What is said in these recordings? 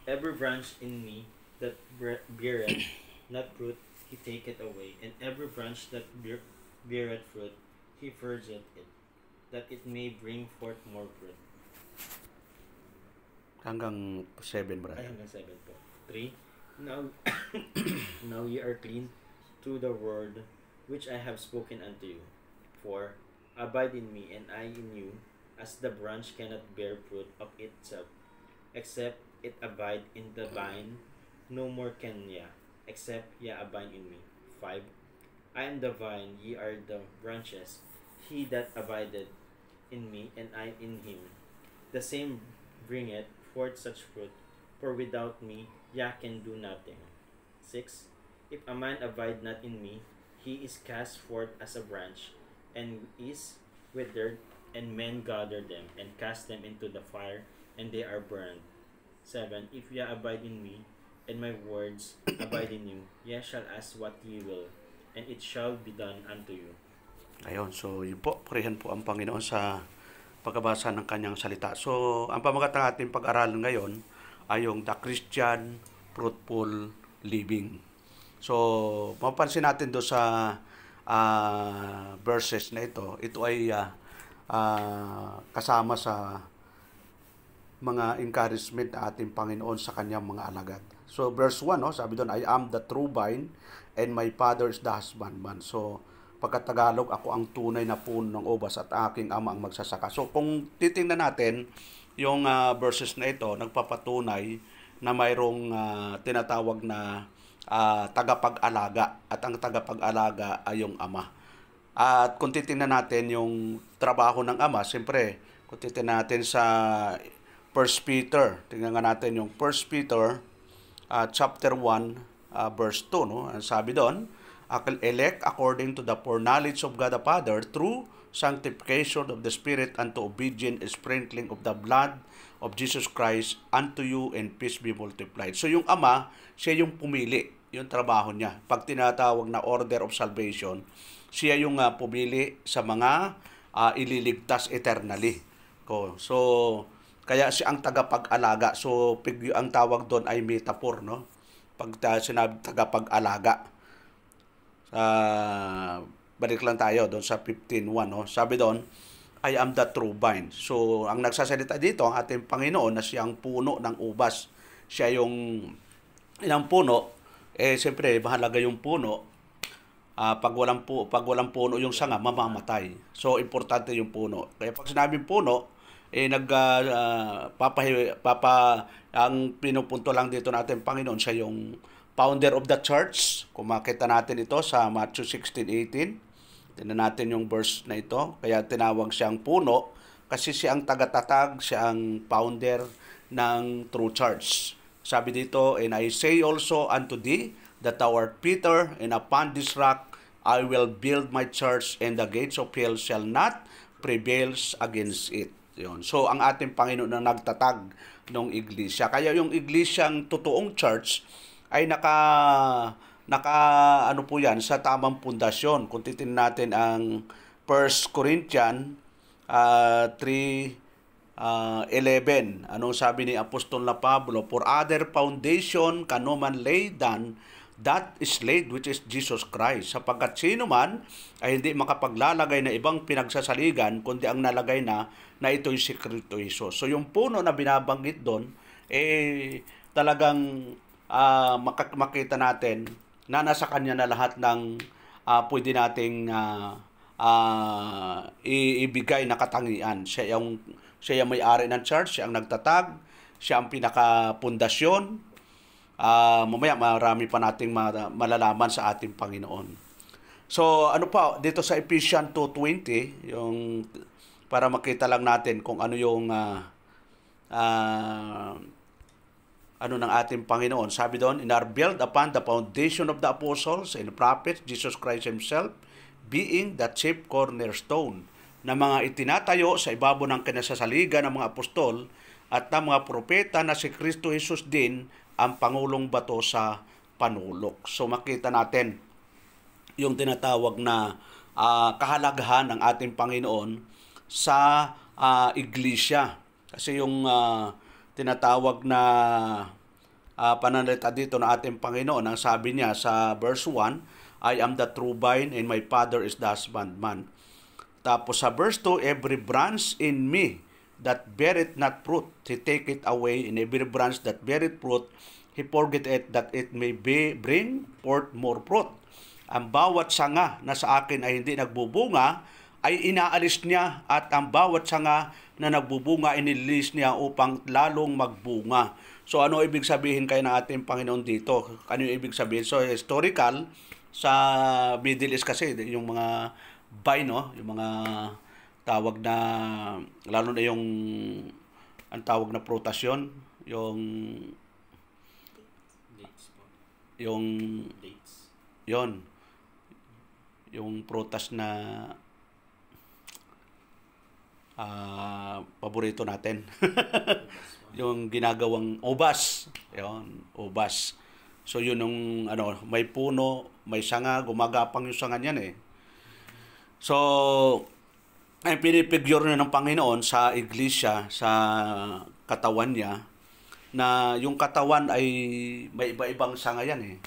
Every branch in me that beareth not fruit, he taketh away. And every branch that beareth fruit, he purgeth it, that it may bring forth more fruit. Hanggang 7, brother. Ay, hanggang 7 po. 3. Now, now ye are clean through the word which I have spoken unto you. 4. Abide in me, and I in you, as the branch cannot bear fruit of itself, except it abide in the vine, no more can ye, except ye abide in me. 5. I am the vine, ye are the branches. He that abideth in me, and I in him, the same bringeth forth such fruit, for without me ye can do nothing. 6. If a man abide not in me, he is cast forth as a branch, and is withered, and men gather them, and cast them into the fire, and they are burned. 7. If ye abide in me, and my words abide in you, ye shall ask what ye will, and it shall be done unto you. Ayun, so yun po, purihan po ang Panginoon sa pagkabasa ng kanyang salita. So, ang pamagat ng ating pag-aralan ngayon ay yung The Christian Fruitful Living. So, mapansin natin do sa verses na ito ay kasama sa mga encouragement na ating Panginoon sa kanyang mga alagad. So, verse 1, no, sabi doon, I am the true vine and my father is the husbandman. So, pagkatagalog, ako ang tunay na puno ng ubas at aking ama ang magsasaka. So, kung titingnan natin yung verses na ito, nagpapatunay na mayroong tinatawag na tagapag-alaga, at ang tagapag-alaga ay yung ama. At kung titingnan natin yung trabaho ng ama, siyempre, kung titingnan natin sa 1 Peter, tingnan nga natin yung 1 Peter chapter 1 verse 2, no? Ang sabi doon, elect according to the foreknowledge of God the Father through sanctification of the Spirit unto obedient sprinkling of the blood of Jesus Christ unto you, and peace be multiplied. So yung ama, siya yung pumili, yung trabaho niya. Pag tinatawag na order of salvation, siya yung pumili sa mga ililigtas eternally. So, kaya siya ang tagapag-alaga. So, ang tawag doon ay metaphor, no? Pag sinabi tagapag-alaga. Balik lang tayo doon sa 15:1, no? Sabi doon, I am the true vine. So, ang nagsasalita dito, ang ating Panginoon na siyang puno ng ubas. Siya yung puno, siyempre, mahalaga yung puno. Pag walang puno yung sanga, mamamatay. So, importante yung puno. Kaya pag sinabing puno, ang pinupunto lang dito natin Panginoon, siya yung founder of the church. Kung makita natin ito sa Matthew 16:18, tingnan natin yung verse na ito. Kaya tinawag siyang puno kasi siya ang tagatatag, siya ang founder ng true church. Sabi dito, and I say also unto thee that thou art Peter, and upon this rock I will build my church, and the gates of hell shall not prevail against it. Yun. So, ang ating Panginoon na nagtatag ng iglesia. Kaya yung iglesyang totoong church ay ano po yan, sa tamang pundasyon. Kung titingnan natin ang 1 Corinthians 3:11, anong sabi ni Apostol na Pablo? For other foundation can no man lay than that is laid, which is Jesus Christ. Sapagkat sino man ay hindi makapaglalagay na ibang pinagsasaligan, kundi ang nalagay na ito'y si Kristo Jesus. So yung puno na binabanggit doon, talagang makita natin na nasa kanya na lahat ng pwede nating ibigay na katangian. Siya yung may-ari ng church, siya ang nagtatag, siya ang pinaka-pundasyon. Mamaya marami pa nating malalaman sa ating Panginoon. So, ano pa, dito sa Ephesians 2:20, yung para makita lang natin kung ano yung ano ng ating Panginoon. Sabi doon, in are built upon the foundation of the apostles and prophets, Jesus Christ Himself, being the chief cornerstone, na mga itinatayo sa ibabaw ng kinasasaligan ng mga apostol at ng mga propeta na si Kristo Jesus din ang pangulong bato sa panulok. So makita natin yung tinatawag na kahalagahan ng ating Panginoon sa iglesia. Kasi yung tinatawag na pananalita dito ng ating Panginoon. Ang sabi niya sa verse 1, I am the true vine and my Father is the husbandman. Tapos sa verse 2, every branch in me that beareth not fruit, he take it away. In every branch that beareth fruit, he purgeth it, that it may bring forth more fruit. Ang bawat sanga na sa akin ay hindi nagbubunga, ay inaalis niya, at ang bawat sanga na nagbubunga, inilis niya upang lalong magbunga. So ano ibig sabihin kayo ng ating Panginoon dito? Ano yung ibig sabihin? So historical, sa Middle East kasi, yung mga vine, no? Yung mga tawag na, lalo na yung, ang tawag na prutas yun, Dates po. yung, Dates. yon yung prutas na paborito natin. Yung ginagawang ubas. Yon, ubas. So yun yung may puno, may sanga, gumagapang yung sanga niyan eh. So ay pinipigure ng Panginoon sa iglesia, sa katawan niya, na yung katawan ay may iba-ibang sanga yan eh.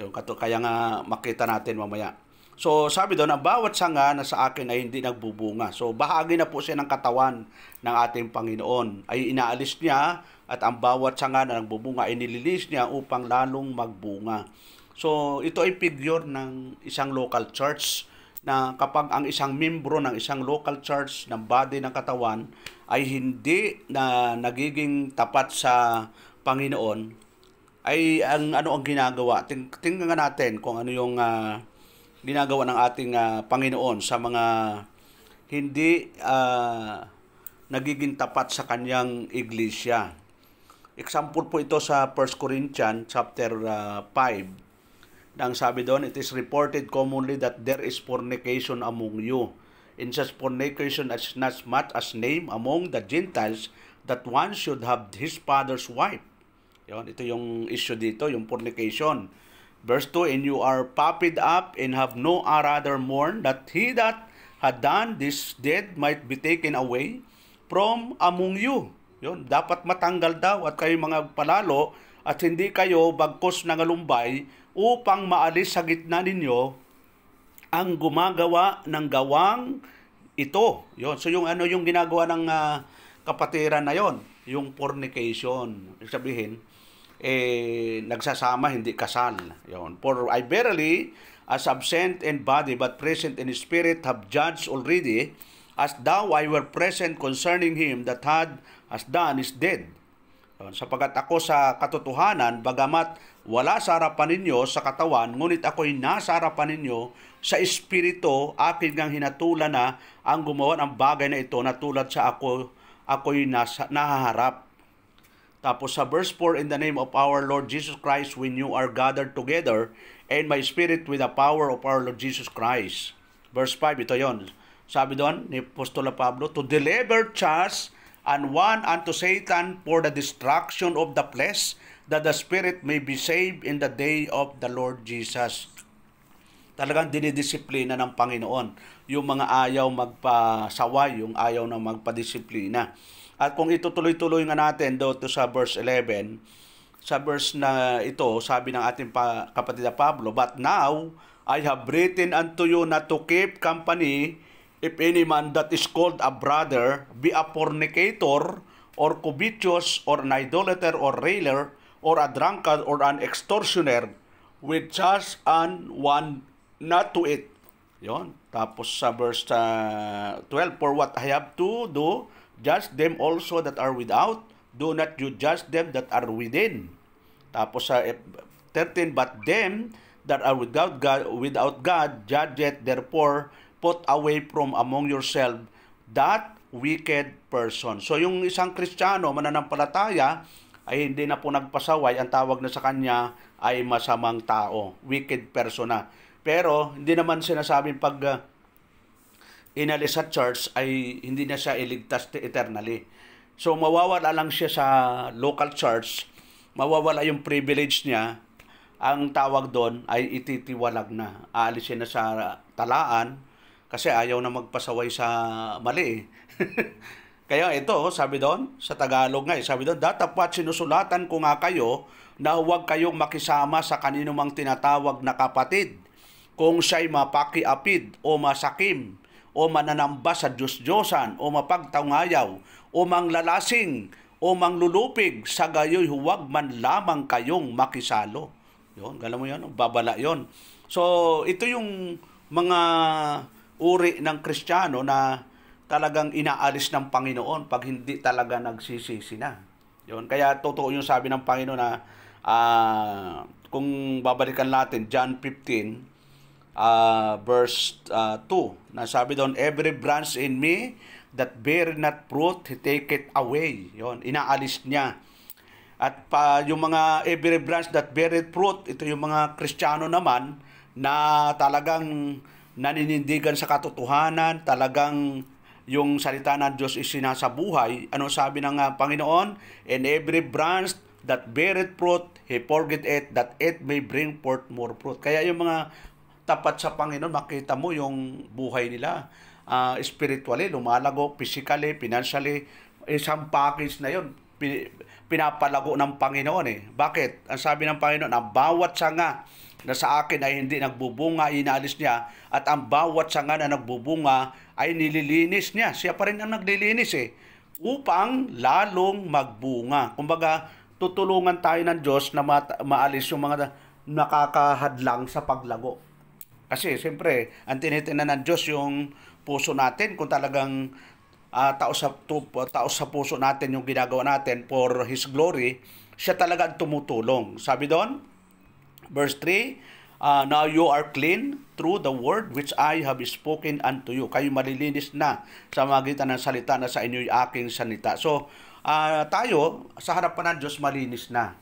Yung kaya nga makita natin mamaya. So, sabi doon, ang bawat sanga na sa akin ay hindi nagbubunga. So, bahagi na po siya ng katawan ng ating Panginoon. Ay inaalis niya, at ang bawat sanga na nagbubunga ay nililis niya upang lalong magbunga. So, ito ay figure ng isang local church, na kapag ang isang membro ng isang local church, ng body ng katawan, ay hindi na nagiging tapat sa Panginoon, ay ang ginagawa. Tingnan natin kung ano yung ginagawa ng ating Panginoon sa mga hindi nagiging tapat sa kanyang iglesia. Example po ito sa 1 Corinthians chapter 5. Nang sabi doon, it is reported commonly that there is fornication among you. In such fornication as not much as name among the Gentiles, that one should have his father's wife. Yon, ito yung issue dito, yung fornication. Verse 2, and you are puffed up and have no other mourn, that he that had done this deed might be taken away from among you. Yun, dapat matanggal daw at kayo mga palalo, at hindi kayo bagkos ng alumbay, upang maalis sa gitna ninyo ang gumagawa ng gawang ito. Yun. So yung yung ginagawa ng kapatiran na yon, yung fornication. Ibig sabihin, nagsasama, hindi kasal. Yon. For I verily, as absent in body but present in spirit, have judged already, as thou I were present concerning him that has done is dead. Yon. Sapagat ako sa katotohanan, bagamat wala sa harapan ninyo sa katawan, ngunit ako'y nasa harapan ninyo sa espiritu, akin ngang hinatulan na ang gumawa ng bagay na ito, na tulad sa ako'y nahaharap. Tapos sa verse 4, in the name of our Lord Jesus Christ, when you are gathered together, and my spirit with the power of our Lord Jesus Christ. Verse 5, ito yon. Sabi doon ni Apostol Pablo, to deliver charge and one unto Satan for the destruction of the flesh, that the spirit may be saved in the day of the Lord Jesus. Talagang dinidisiplina ng Panginoon yung mga ayaw magpasaway, yung ayaw na magpadisiplina. At kung itutuloy-tuloy nga natin to sa verse 11, sa verse na ito, sabi ng ating kapatid na Pablo, but now I have written unto you not to keep company if any man that is called a brother be a fornicator, or covetous, or an idolater, or railer, or a drunkard, or an extortioner, with such an one not to it. Yon. Tapos sa verse 12, for what I have to do, judge them also that are without, do not you judge them that are within. Tapos sa 13, but them that are without God, judge it, therefore put away from among yourself that wicked person. So yung isang Kristiyano, mananampalataya, ay hindi na po nagpasaway, ang tawag na sa kanya ay masamang tao, wicked person na. Pero hindi naman sinasabing pag inalis sa church ay hindi na siya iligtas eternally. So mawawala lang siya sa local church, mawawala yung privilege niya. Ang tawag doon ay ititiwalag na. Aalisin na sa talaan kasi ayaw na magpasaway sa mali. Kaya ito, sabi doon, sa Tagalog nga, sabi doon, datapwat sinusulatan ko nga kayo na huwag kayong makisama sa kanino mang tinatawag na kapatid kung siya'y mapakiapid o masakim o mananamba sa Diyos-Diyosan o mapagtangayaw o manglalasing o manglulupig, sa gayoy huwag man lamang kayong makisalo. Yun, alam mo yun, babala yun. So, ito yung mga uri ng Kristiyano na talagang inaalis ng Panginoon pag hindi talaga nagsisisi na. Yun, kaya totoo yung sabi ng Panginoon na kung babalikan natin, John 15, verse 2, na sabi doon, every branch in me that bear not fruit, he take it away. Yun, inaalis niya. At yung mga every branch that beareth fruit, ito yung mga Kristiyano naman na talagang naninindigan sa katotohanan, talagang yung salita ng Diyos is sinasabuhay. Ano sabi ng Panginoon? And every branch that beareth fruit, he forget it, that it may bring forth more fruit. Kaya yung mga tapat sa Panginoon, makita mo yung buhay nila. Spiritually, lumalago, physically, financially, isang package na yun. Pinapalago ng Panginoon eh. Bakit? Ang sabi ng Panginoon, ang bawat sanga na sa akin ay hindi nagbubunga, inaalis niya, at ang bawat sanga na nagbubunga ay nililinis niya. Siya pa rin ang naglilinis eh, upang lalong magbunga. Kumbaga, tutulungan tayo ng Diyos na maalis yung mga nakakahadlang sa paglago. Kasi siyempre, ang tinitingnan ng Diyos yung puso natin, kung talagang tao sa puso natin yung ginagawa natin for His glory, siya talaga ang tumutulong. Sabi doon, verse 3, now you are clean through the word which I have spoken unto you. Kayo malilinis na sa magitan ng salita na sa inyo'y aking salita. So, tayo, sa harapan ng Diyos, malinis na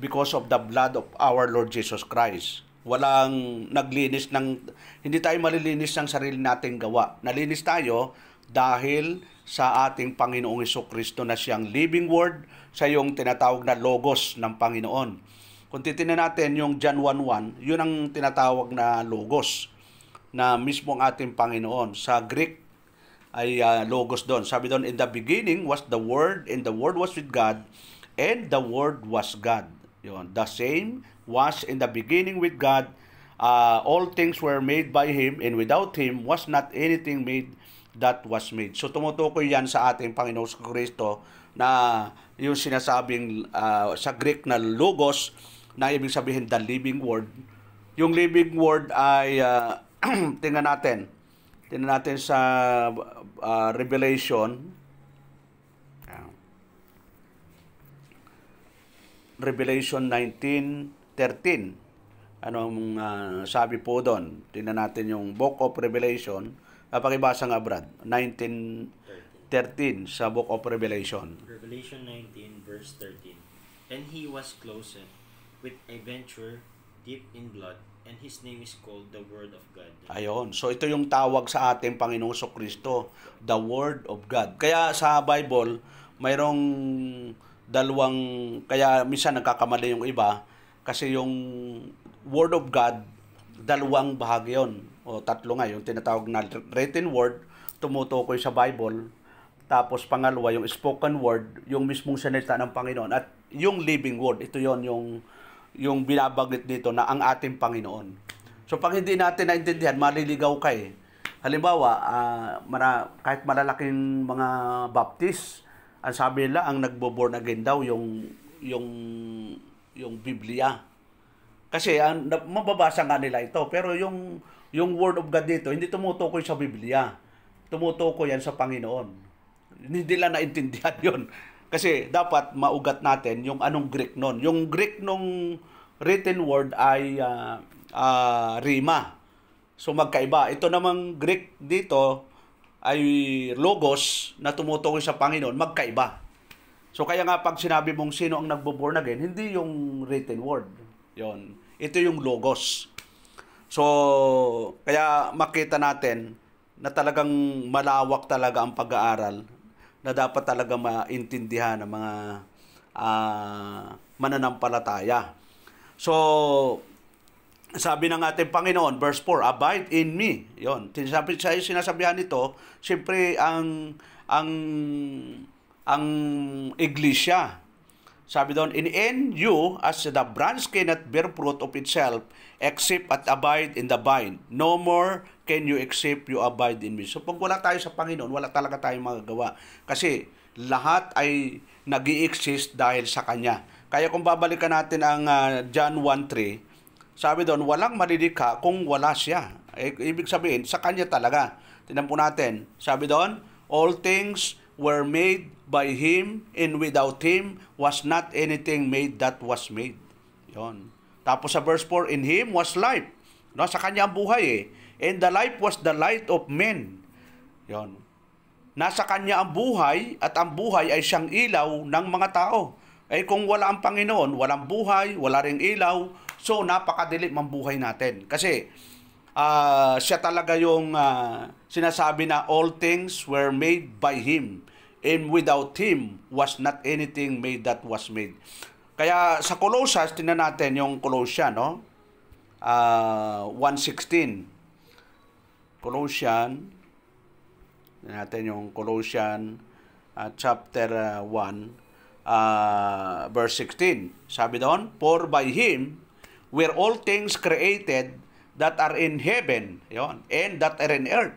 because of the blood of our Lord Jesus Christ. Walang naglinis hindi tayo malilinis ng sarili nating gawa. Nalinis tayo dahil sa ating Panginoong Jesucristo na siyang living word, sa yung tinatawag na logos ng Panginoon. Kung titingnan natin yung John 1:1, yun ang tinatawag na logos na mismo ang ating Panginoon. Sa Greek ay logos doon. Sabi doon, in the beginning was the Word, and the Word was with God, and the Word was God. Yun, the same was in the beginning with God. All things were made by Him, and without Him was not anything made that was made. So tumutukoy yan sa ating Panginoong Kristo na yung sinasabing sa Greek na logos, na ibig sabihin the living word. Yung living word ay tingnan natin sa Revelation. Revelation 19:13. Anong sabi po doon? Tingnan natin yung Book of Revelation. Pakibasa nga, Brad. 19:13 sa Book of Revelation. Revelation 19 verse 13. And he was clothed with a vesture deep in blood, and his name is called the Word of God. Ayon. So ito yung tawag sa ating Panginoong Jesucristo, the Word of God. Kaya sa Bible, mayroong dalawang, kaya minsan nagkakamali yung iba, kasi yung Word of God, dalawang bahagi yun, o tatlo nga, yung tinatawag na written word, tumutukoy sa Bible, tapos pangalawa, yung spoken word, yung mismong salita ng Panginoon, at yung living word, ito yon yung binabanggit dito na ang ating Panginoon. So pag hindi natin naintindihan, maliligaw ka eh. Halimbawa, kahit malalaking mga Baptist, ang sabi nila, ang nagbo-born again daw yung Biblia. Kasi mababasa nga nila ito, pero yung Word of God dito, hindi tumutukoy sa Biblia. Tumutukoy yan sa Panginoon. Hindi nila naintindihan yun. Kasi dapat maugat natin yung anong Greek nun. Yung Greek nung written word ay rima. So magkaiba. Ito namang Greek dito ay logos na tumutukoy sa Panginoon, magkaiba. So kaya nga pag sinabi mong sino ang nagbo-born again, hindi yung written word. Yon. Ito yung logos. So kaya makita natin na talagang malawak talaga ang pag-aaral, na dapat talaga maintindihan ng mga mananampalataya. So sabi ng ating Panginoon, verse 4, abide in me. Yon. Sinasabihan nito, siyempre ang ang ang iglesia. Sabi doon, in you, as the branch cannot bear fruit of itself, except at abide in the vine. No more can you except you abide in me. So pag wala tayo sa Panginoon, wala talaga tayong magagawa. Kasi lahat ay nag-i-exist dahil sa Kanya. Kaya kung babalikan natin ang John 1:3, sabi doon, walang malilikha kung wala siya. Ibig sabihin, sa Kanya talaga. Tingnan po natin. Sabi doon, all things were made by Him, and without Him was not anything made that was made. Yon. Tapos sa verse 4, in Him was life. No, sa Kanya ang buhay eh. And the life was the light of men. Yon. Nasa Kanya ang buhay, at ang buhay ay siyang ilaw ng mga tao. Eh kung wala ang Panginoon, walang buhay, wala ring ilaw, so napakadilim ang buhay natin. Kasi siya talaga yung sinasabi na all things were made by Him, and without Him was not anything made that was made. Kaya sa Colossians, tingnan natin yung Colossians, no? 1:16. Colossians, tingnan natin yung Colossians chapter 1, verse 16. Sabi doon, for by Him were all things created that are in heaven, yon, and that are in earth,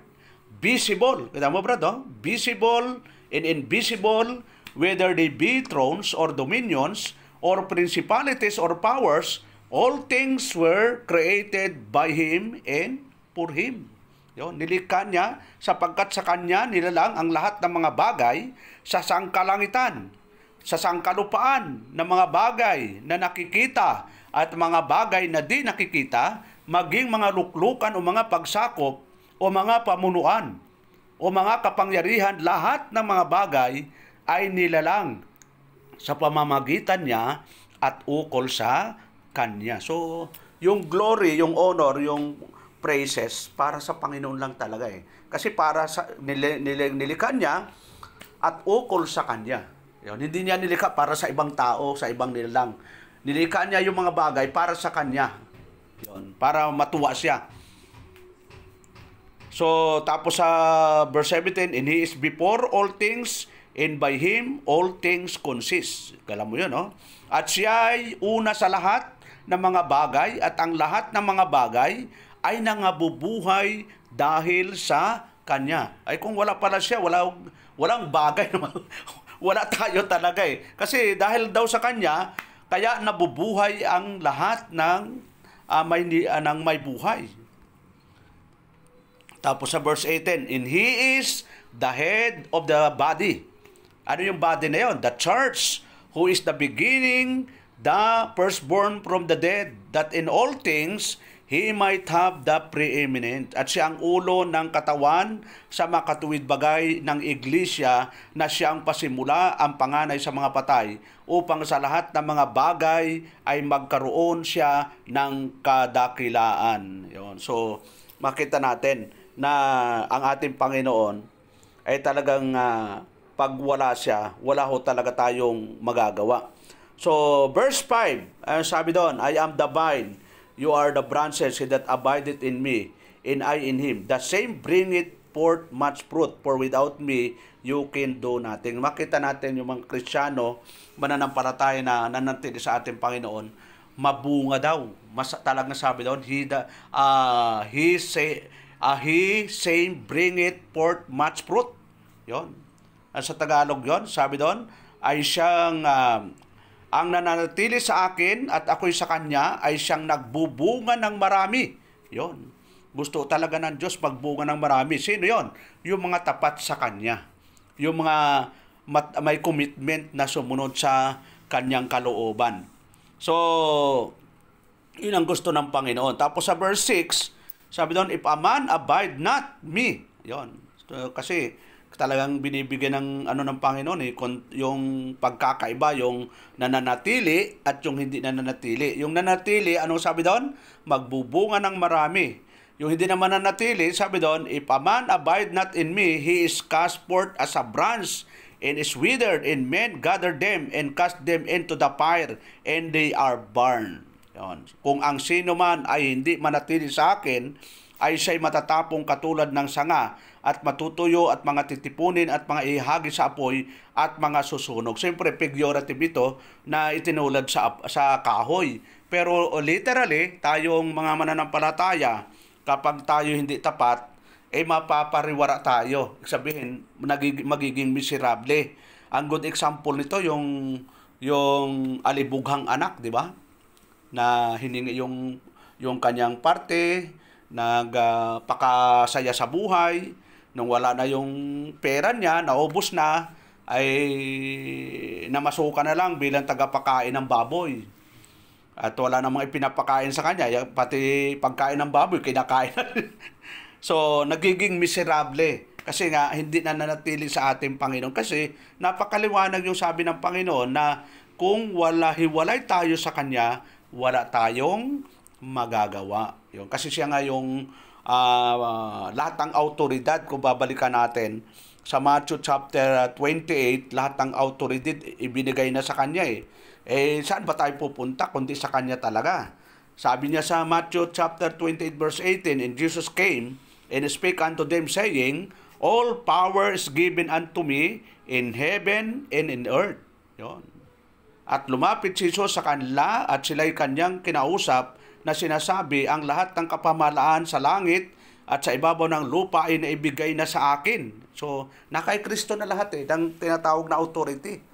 visible. Kita mo, brado? Visible and invisible, whether they be thrones or dominions or principalities or powers, all things were created by Him and for Him. Yon, nilikha niya sapagkat sa Kanya nilalang ang lahat ng mga bagay sa sangkalangitan, sa sangkalupaan ng mga bagay na nakikita at mga bagay na di nakikita, maging mga luklukan o mga pagsakop o mga pamunuan o mga kapangyarihan, lahat ng mga bagay ay nilalang sa pamamagitan niya at ukol sa Kanya. So, yung glory, yung honor, yung praises, para sa Panginoon lang talaga eh. Kasi para sa nilikha niya at ukol sa Kanya. Yun, hindi niya nilikha para sa ibang tao, sa ibang nilalang. Nilikha niya yung mga bagay para sa Kanya. Yun, para matuwa siya. So, tapos sa verse 17, and He is before all things, and by Him all things consist. Alam mo yun, no? At siya ay una sa lahat ng mga bagay, at ang lahat ng mga bagay ay nangabubuhay dahil sa Kanya. Ay kung wala pala siya, walang bagay. Wala tayo talaga eh. Kasi dahil daw sa Kanya, kaya nabubuhay ang lahat ng may buhay. Tapos sa verse 18, and He is the head of the body. Ano yung body na yun? The church, who is the beginning, the firstborn from the dead, that in all things He might have the preeminent. At siya ang ulo ng katawan sa makatuwid bagay ng iglesia, na siya ang pasimula, ang panganay sa mga patay, upang sa lahat ng mga bagay ay magkaroon siya ng kadakilaan. Yun. So, makita natin na ang ating Panginoon ay talagang pag wala siya, wala ho talaga tayong magagawa. So, verse 5, sabi doon, I am the vine, you are the branches, he that abideth in me, and I in him. The same bringeth forth much fruit, for without me, you can do nothing. Makita natin yung mga Kristiyano, mananampalataya na nanatili sa ating Panginoon, mabunga daw. Talagang sabi doon, he same bringeth forth much fruit. Yon. Sa Tagalog yon, sabi doon, ay siyang ang nananatili sa akin at ako'y sa Kanya ay siyang nagbubunga ng marami. Yon. Gusto talaga ng Diyos magbunga ng marami. Sino yon? Yung mga tapat sa Kanya. Yung mga may commitment na sumunod sa Kanyang kalooban. So, yun ang gusto ng Panginoon. Tapos sa verse 6, sabi doon, if a man abide not me. Yon. So, kasi talagang binibigyan ng Panginoon yung pagkakaiba, yung nananatili at yung hindi nananatili. Yung nananatili, anong sabi doon? Magbubunga ng marami. Yung hindi naman nananatili, sabi doon, if a man abide not in me, he is cast forth as a branch and is withered, and men gather them and cast them into the fire, and they are burned. Yon. Kung ang sino man ay hindi manatili sa akin, ay siya'y matatapong katulad ng sanga, at matutuyo at mga titipunin at mga ihagi sa apoy at mga susunog. Siyempre, figurative ito na itinulad sa kahoy. Pero literally, tayong mga mananampalataya, kapag tayo hindi tapat, mapapariwara tayo. Sabihin, magiging miserable. Ang good example nito, yung alibughang anak, di ba? Na hiningi yung kanyang parte, nagpakasaya sa buhay, nung wala na yung pera niya, naubos na, ay namasukan na lang bilang tagapakain ng baboy. At wala namang ipinapakain sa kanya, pati pagkain ng baboy, kinakain na. So, nagiging miserable. Kasi nga, hindi na nanatili sa ating Panginoon. Kasi, napakaliwanag yung sabi ng Panginoon na kung hiwalay tayo sa Kanya, wala tayong magagawa. Yun. Kasi siya nga yung lahat ng autoridad, kung babalikan natin, sa Matthew chapter 28, lahat ng autoridad ibinigay na sa Kanya saan ba tayo pupunta kundi sa Kanya talaga? Sabi niya sa Matthew chapter 28 verse 18, and Jesus came and spake unto them saying, all power is given unto me in heaven and in earth. Yun. At lumapit si Jesus sa kanila at sila'y kanyang kinausap na sinasabi, ang lahat ng kapamalaan sa langit at sa ibabaw ng lupa ay naibigay na sa akin. So, nakay Kristo na lahat ng tinatawag na authority.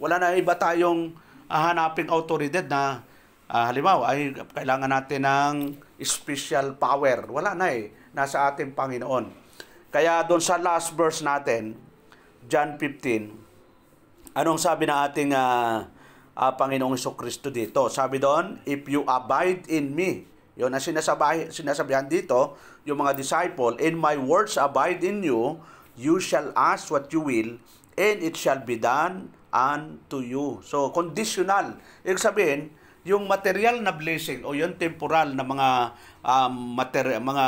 Wala na iba tayong hanaping autoridad na halimbawa ay kailangan natin ng special power. Wala na nasa ating Panginoon. Kaya doon sa last verse natin, John 15, anong sabi ng ating Panginoong Jesucristo dito? Sabi doon, if you abide in me, yun ang sinasabihan dito, yung mga disciple, in my words abide in you, you shall ask what you will, and it shall be done unto you. So, conditional. Ibig sabihin, yung material na blessing o yung temporal na mga mga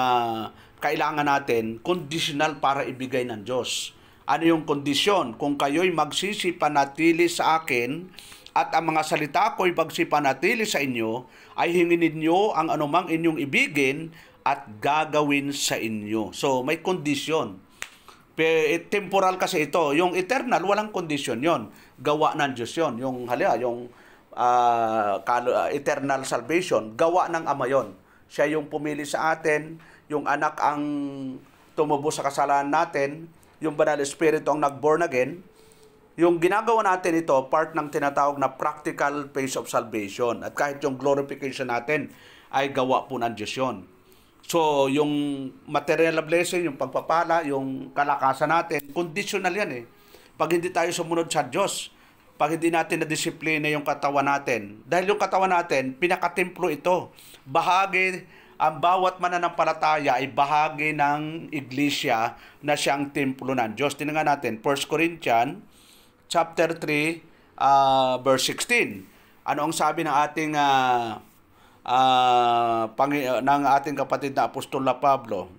kailangan natin, conditional para ibigay ng Diyos. Ano yung kondisyon? Kung kayo'y magsisipanatili sa akin at ang mga salita ko'y magsipanatili sa inyo, ay hingin ninyo ang anumang inyong ibigin at gagawin sa inyo. So, may kondisyon. Temporal kasi ito. Yung eternal, walang kondisyon yon. Gawa ng Diyos yon. Yung eternal salvation, gawa ng Ama yon. Siya yung pumili sa atin, yung anak ang tumubos sa kasalanan natin, yung Banal Espiritu ang nag-born again. Yung ginagawa natin ito, part ng tinatawag na practical phase of salvation. At kahit yung glorification natin ay gawa po ng Diyos yun. So, yung material blessing, yung pagpapala, yung kalakasan natin, conditional yan Pag hindi tayo sumunod sa Diyos, pag hindi natin na-disiplina yung katawan natin, dahil yung katawan natin, pinakatemplo ito. Ang bawat mananampalataya ay bahagi ng iglesia na siyang templo ng Diyos. Tingnan natin, 1 Corinthians chapter 3, verse 16. Ano ang sabi ng ating ng ating kapatid na Apostol na Pablo?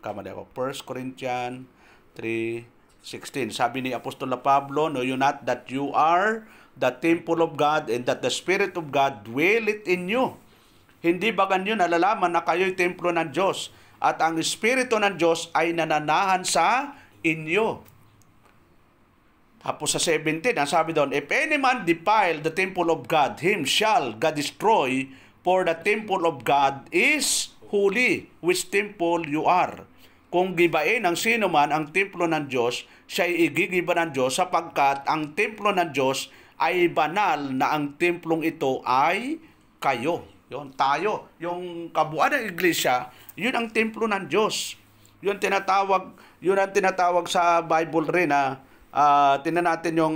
Kamali ako. 1 Corinthians 3:16. Sabi ni Apostol na Pablo, know you not that you are the temple of God and that the Spirit of God dwelleth in you? Hindi ba ganyo nalalaman na kayo'y templo ng Diyos at ang Espiritu ng Diyos ay nananahan sa inyo? Tapos sa 17, ang sabi doon, if any man defile the temple of God, him shall God destroy, for the temple of God is holy, which temple you are. Kung gibain ng sino man ang templo ng Diyos, siya'y igigiba ng Diyos, sapagkat ang templo ng Diyos ay banal na ang templong ito ay kayo. Yun, tayo. Yung kabuuan ng iglesia, yun ang templo ng Diyos. Yun ang tinatawag sa Bible rin na tingnan natin yung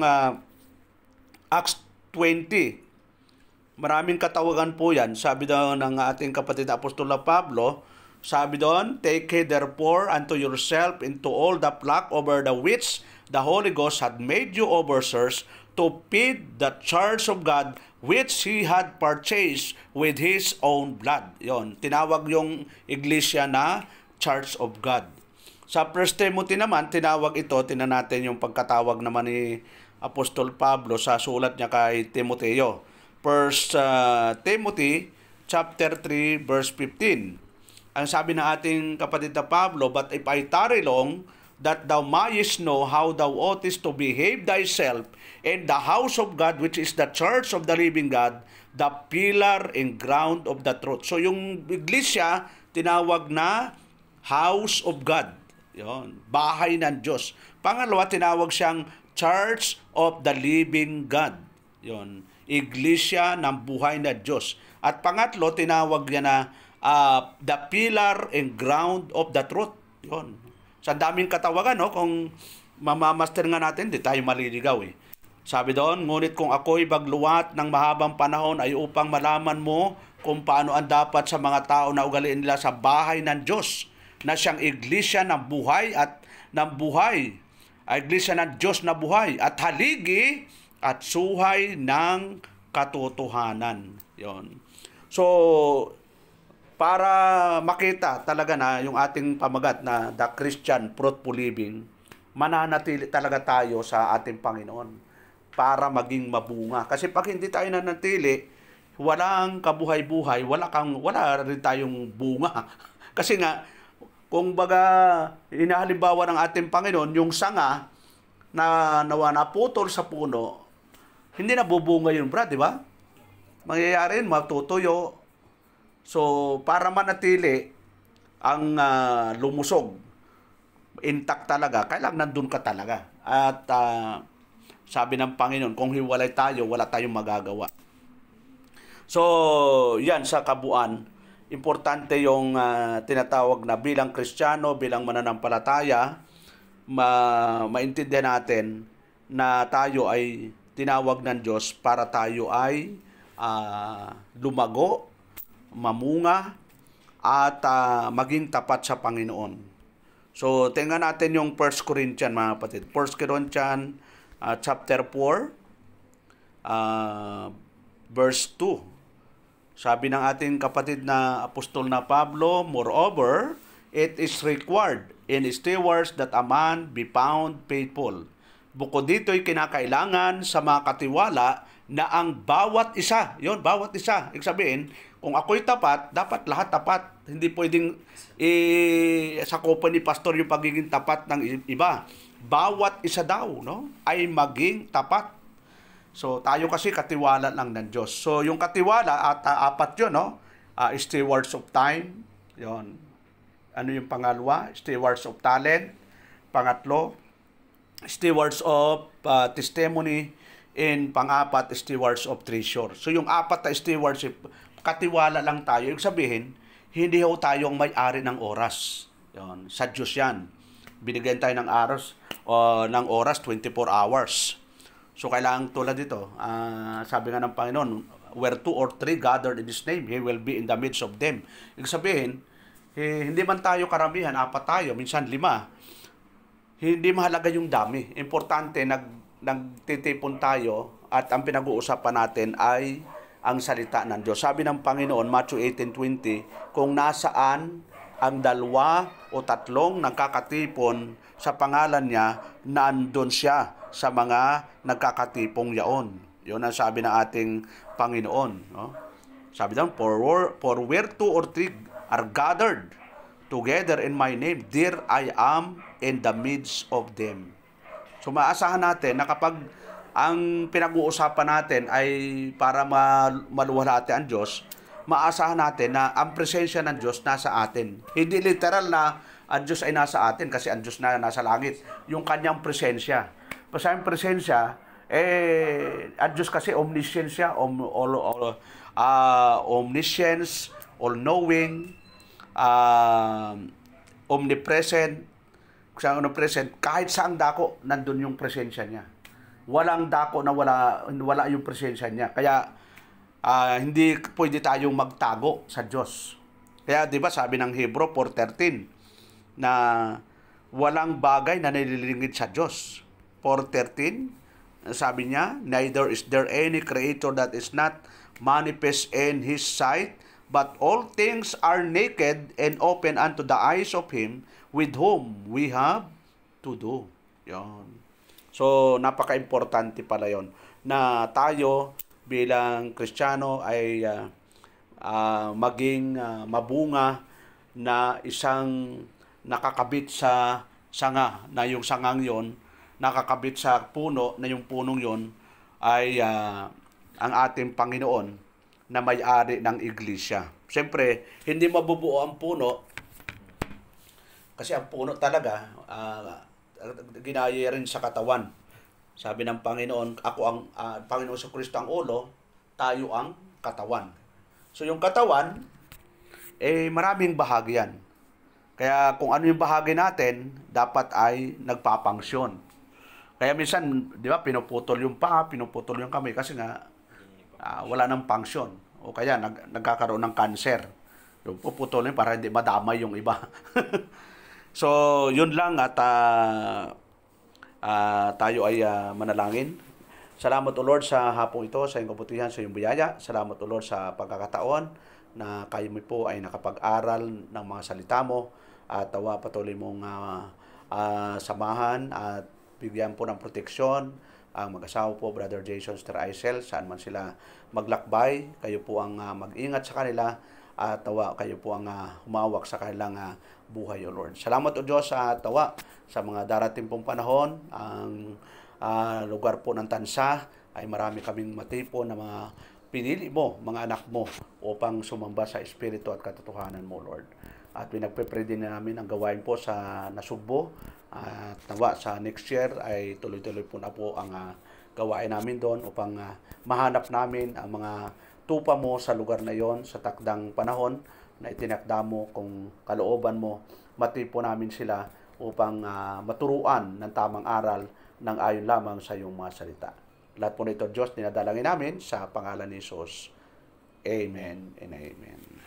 Acts 20. Maraming katawagan po yan. Sabi daw ng ating kapatid na Apostol na Pablo, sabi doon, take heed therefore unto yourself into all the flock over the which the Holy Ghost had made you overseers to feed the church of God which He had purchased with His own blood. Yon, tinawag yung iglesia na Church of God. Sa 1 Timothy naman, tinawag ito, tinan natin yung pagkatawag naman ni Apostol Pablo sa sulat niya kay Timoteo. 1 Timothy chapter 3 verse 15. Ang sabi ng ating kapatid na Pablo, but if I tarry long, that thou mayest know how thou oughtest to behave thyself in the house of God, which is the church of the living God, the pillar and ground of the truth. So yung iglesia, tinawag na house of God. Yon, bahay ng Diyos. Pangalawa, tinawag siyang church of the living God. Yon, iglesia ng buhay na Diyos. At pangatlo, tinawag niya na the pillar and ground of the truth. Yon. Sa daming katawagan, no? Kung mamamaster nga natin, di tayo maliligaw eh. Sabi doon, ngunit kung ako'y bagluwat ng mahabang panahon ay upang malaman mo kung paano ang dapat sa mga tao na ugaliin nila sa bahay ng Diyos, na siyang iglesia ng buhay at ng buhay, iglesia ng Diyos na buhay at haligi at suhay ng katotohanan. Yon. So, para makita talaga na yung ating pamagat na the Christian fruitful living, mananatili talaga tayo sa ating Panginoon para maging mabunga. Kasi pag hindi tayo nanatili, walang kabuhay-buhay, wala rin tayong bunga. Kasi nga, kung baga inahalimbawa ng ating Panginoon, yung sanga na naputol sa puno, hindi nabubunga yun, brad, di ba? Mangyayari, matutuyo. So, para manatili ang lumusog, intact talaga, kailangan nandun ka talaga. At sabi ng Panginoon, kung hiwalay tayo, wala tayong magagawa. So, yan sa kabuuan. Importante yung tinatawag na bilang Kristiyano, bilang mananampalataya, maintindihan natin na tayo ay tinawag ng Diyos para tayo ay lumago, mamunga, at maging tapat sa Panginoon. So, tingnan natin yung 1 Corinthians, mga kapatid. 1 Corinthians chapter 4, verse 2. Sabi ng ating kapatid na apostol na Pablo, moreover, it is required in stewards that a man be found faithful. Bukod dito'y kinakailangan sa mga katiwala na ang bawat isa, yon bawat isa, ibig sabihin, kung ako'y tapat, dapat lahat tapat. Hindi pwedeng sakupan ni pastor yung pagiging tapat ng iba. Bawat isa daw, no, ay maging tapat. So, tayo kasi katiwala lang ng Diyos. So, yung katiwala, at apat yun, no? Stewards of time. Yon. Ano yung pangalawa? Stewards of talent. Pangatlo, stewards of testimony. And pang-apat, stewards of treasure. So, yung apat na stewardship, katiwala lang tayo. Ibig sabihin, hindi ho tayong may-ari ng oras. Yon. Sa Diyos yan. Binigyan tayo ng oras 24 hours. So, kailangan tulad dito, sabi nga ng Panginoon, where 2 or 3 gathered in His name, He will be in the midst of them. Ibig sabihin, hindi man tayo karamihan, 4 tayo, minsan 5. Hindi mahalaga yung dami. Importante, nagtitipon tayo at ang pinag-uusapan natin ay ang salita ng Diyos. Sabi ng Panginoon, Matthew 18:20, kung nasaan ang 2 o 3 nagkakatipon sa pangalan niya, nandun siya sa mga nagkakatipong yaon. Yun ang sabi ng ating Panginoon. No? Sabi doon, for where 2 or 3 are gathered together in my name, there I am in the midst of them. So maasahan natin na kapag ang pinag-uusapan natin ay para maluwalhati ang Diyos, maasahan natin na ang presensya ng Diyos nasa atin. Hindi literal na ang Diyos ay nasa atin kasi ang Diyos na nasa langit. Yung kanyang presensya. Basta yung presensya, ang Diyos kasi omniscient siya, omniscience, all-knowing, omnipresent. Kung omnipresent, kahit saang dako, nandun yung presensya niya. Walang dako na wala yung presensya niya. Kaya, hindi pwede tayong magtago sa Diyos. Kaya, di ba, sabi ng Hebrew 4:13, na walang bagay na nililingid sa Diyos. 4:13, sabi niya, neither is there any creator that is not manifest in His sight, but all things are naked and open unto the eyes of Him with whom we have to do. Yon. So, napaka-importante pala yon na tayo bilang Kristiyano ay maging mabunga na isang nakakabit sa sanga, na yung sangang yon nakakabit sa puno, na yung punong yon ay ang ating Panginoon na may-ari ng iglesia. Siyempre, hindi mabubuo ang puno kasi ang puno talaga ginaya rin sa katawan. Sabi ng Panginoon, ako ang Panginoon sa Kristo ang ulo, tayo ang katawan. So yung katawan, maraming bahagi yan. Kaya kung ano yung bahagi natin, dapat ay nagpapangsyon. Kaya minsan, di ba, pinuputol yung paa, pinuputol yung kamay kasi nga wala nang pangsyon. O kaya nagkakaroon ng cancer. Yung puputulin para hindi madamay yung iba. So, yun lang at tayo ay manalangin. Salamat o Lord sa hapong ito, sa iyong kabutihan, sa iyong biyaya. Salamat o Lord sa pagkakataon na kayo mo po ay nakapag-aral ng mga salita mo at tawa patuloy mong samahan at bigyan po ng proteksyon ang mag-asawa po, Brother Jason, Sister Aisel, saan man sila maglakbay. Kayo po ang mag-ingat sa kanila at tawa kayo po ang humawak sa kanilang buhay, O Lord. Salamat o Diyos sa tawa sa mga darating pong panahon. Ang lugar po ng Tansa ay marami kaming matipo na mga pinili mo, mga anak mo, upang sumamba sa Espiritu at katotohanan mo, Lord. At pinagpe-pray din namin ang gawain po sa Nasugbo. At nawa sa next year ay tuloy-tuloy po na po ang gawain namin doon upang mahanap namin ang mga tupa mo sa lugar na yon sa takdang panahon na itinakda mo kung kalooban mo. Matipo namin sila upang maturuan ng tamang aral ng ayon lamang sa iyong mga salita. Lahat po nito, Diyos, dinadalangin namin sa pangalan ni Jesus. Amen and amen.